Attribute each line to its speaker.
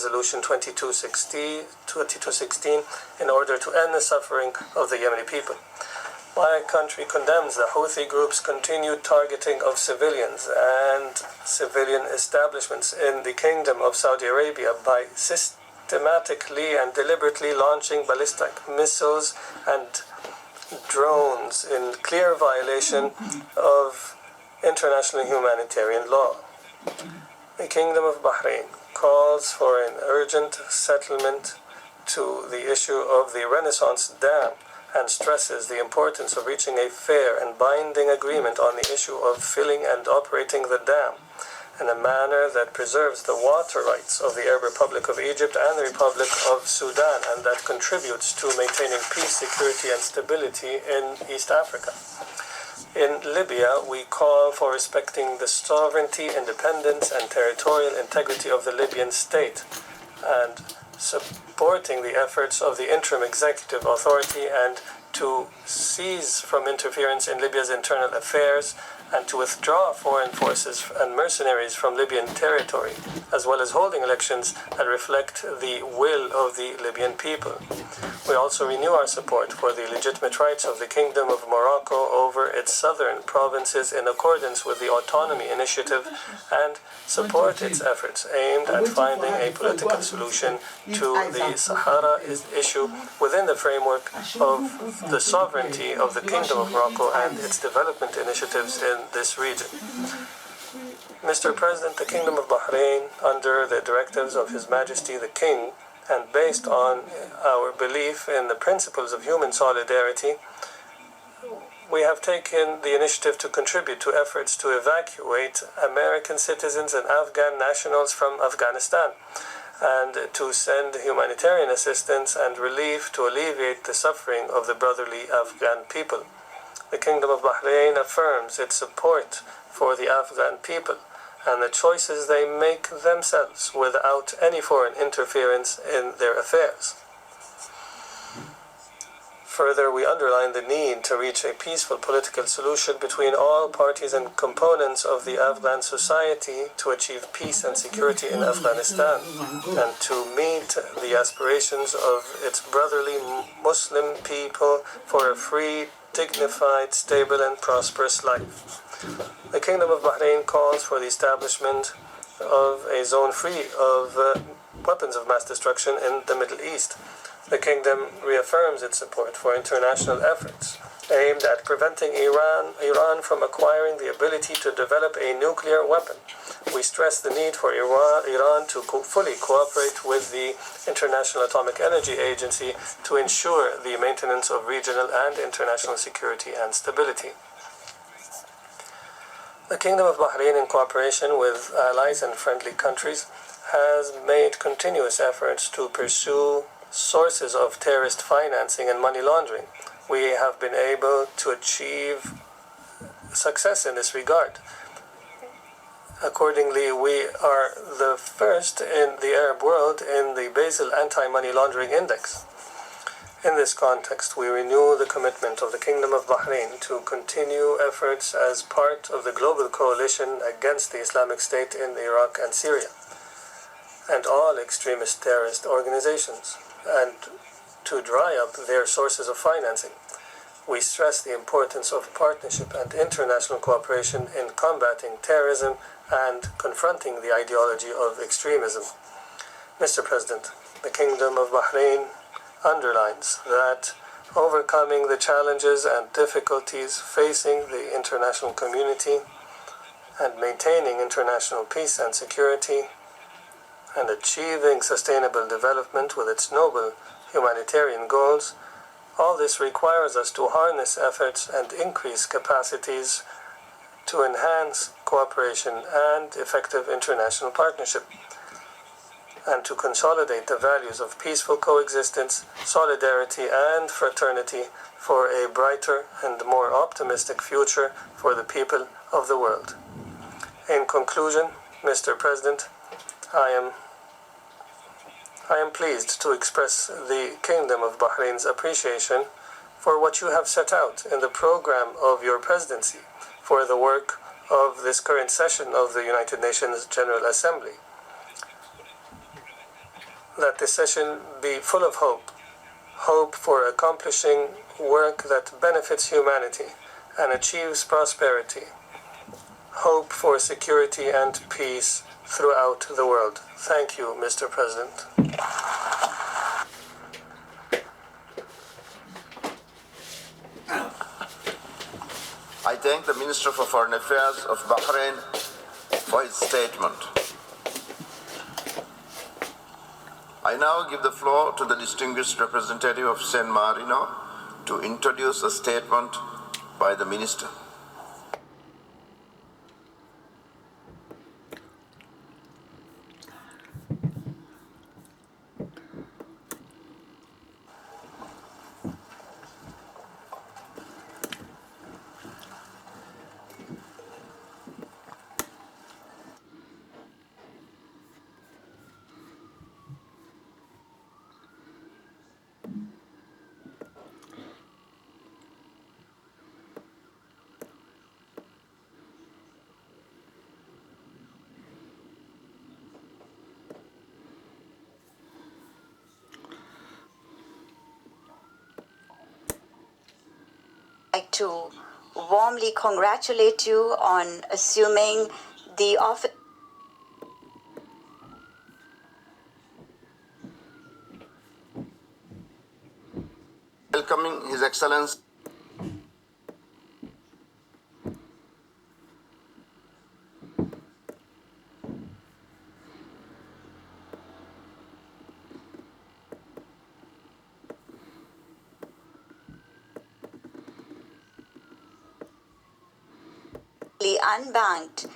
Speaker 1: Resolution 2216 in order to end the suffering of the Yemeni people. My country condemns the Houthi group's continued targeting of civilians and civilian establishments in the Kingdom of Saudi Arabia by systematically and deliberately launching ballistic missiles and drones in clear violation of international humanitarian law. The Kingdom of Bahrain calls for an urgent settlement to the issue of the Renaissance Dam and stresses the importance of reaching a fair and binding agreement on the issue of filling and operating the dam in a manner that preserves the water rights of the Arab Republic of Egypt and the Republic of Sudan, and that contributes to maintaining peace, security, and stability in East Africa. In Libya, we call for respecting the sovereignty, independence, and territorial integrity of the Libyan state and supporting the efforts of the interim executive authority and to cease from interference in Libya's internal affairs and to withdraw foreign forces and mercenaries from Libyan territory, as well as holding elections that reflect the will of the Libyan people. We also renew our support for the legitimate rights of the Kingdom of Morocco over its southern provinces in accordance with the Autonomy Initiative and support its efforts aimed at finding a political solution to the Sahara issue within the framework of the sovereignty of the Kingdom of Morocco and its development initiatives in this region. Mr. President, the Kingdom of Bahrain, under the directives of His Majesty the King, and based on our belief in the principles of human solidarity, we have taken the initiative to contribute to efforts to evacuate American citizens and Afghan nationals from Afghanistan and to send humanitarian assistance and relief to alleviate the suffering of the brotherly Afghan people. The Kingdom of Bahrain affirms its support for the Afghan people and the choices they make themselves without any foreign interference in their affairs. Further, we underline the need to reach a peaceful political solution between all parties and components of the Afghan society to achieve peace and security in Afghanistan and to meet the aspirations of its brotherly Muslim people for a free, dignified, stable, and prosperous life. The Kingdom of Bahrain calls for the establishment of a zone free of weapons of mass destruction in the Middle East. The Kingdom reaffirms its support for international efforts aimed at preventing Iran from acquiring the ability to develop a nuclear weapon. We stress the need for Iran to fully cooperate with the International Atomic Energy Agency to ensure the maintenance of regional and international security and stability. The Kingdom of Bahrain, in cooperation with allies and friendly countries, has made continuous efforts to pursue sources of terrorist financing and money laundering. We have been able to achieve success in this regard. Accordingly, we are the first in the Arab world in the Basel Anti-Money Laundering Index. In this context, we renew the commitment of the Kingdom of Bahrain to continue efforts as part of the global coalition against the Islamic State in Iraq and Syria and all extremist terrorist organizations, and to dry up their sources of financing. We stress the importance of partnership and international cooperation in combating terrorism and confronting the ideology of extremism. Mr. President, the Kingdom of Bahrain underlines that overcoming the challenges and difficulties facing the international community and maintaining international peace and security and achieving sustainable development with its noble humanitarian goals, all this requires us to harness efforts and increase capacities to enhance cooperation and effective international partnership, and to consolidate the values of peaceful coexistence, solidarity, and fraternity for a brighter and more optimistic future for the people of the world. In conclusion, Mr. President, I am pleased to express the Kingdom of Bahrain's appreciation for what you have set out in the program of your presidency for the work of this current session of the United Nations General Assembly. that this session be full of hope. Hope for accomplishing work that benefits humanity and achieves prosperity. Hope for security and peace throughout the world. Thank you, Mr. President.
Speaker 2: I thank the Minister for Foreign Affairs of Bahrain for his statement. I now give the floor to the distinguished representative of San Marino to introduce a statement by the Minister.
Speaker 3: I'd like to warmly congratulate you on assuming the office.
Speaker 2: Welcoming His Excellency
Speaker 3: Unbanked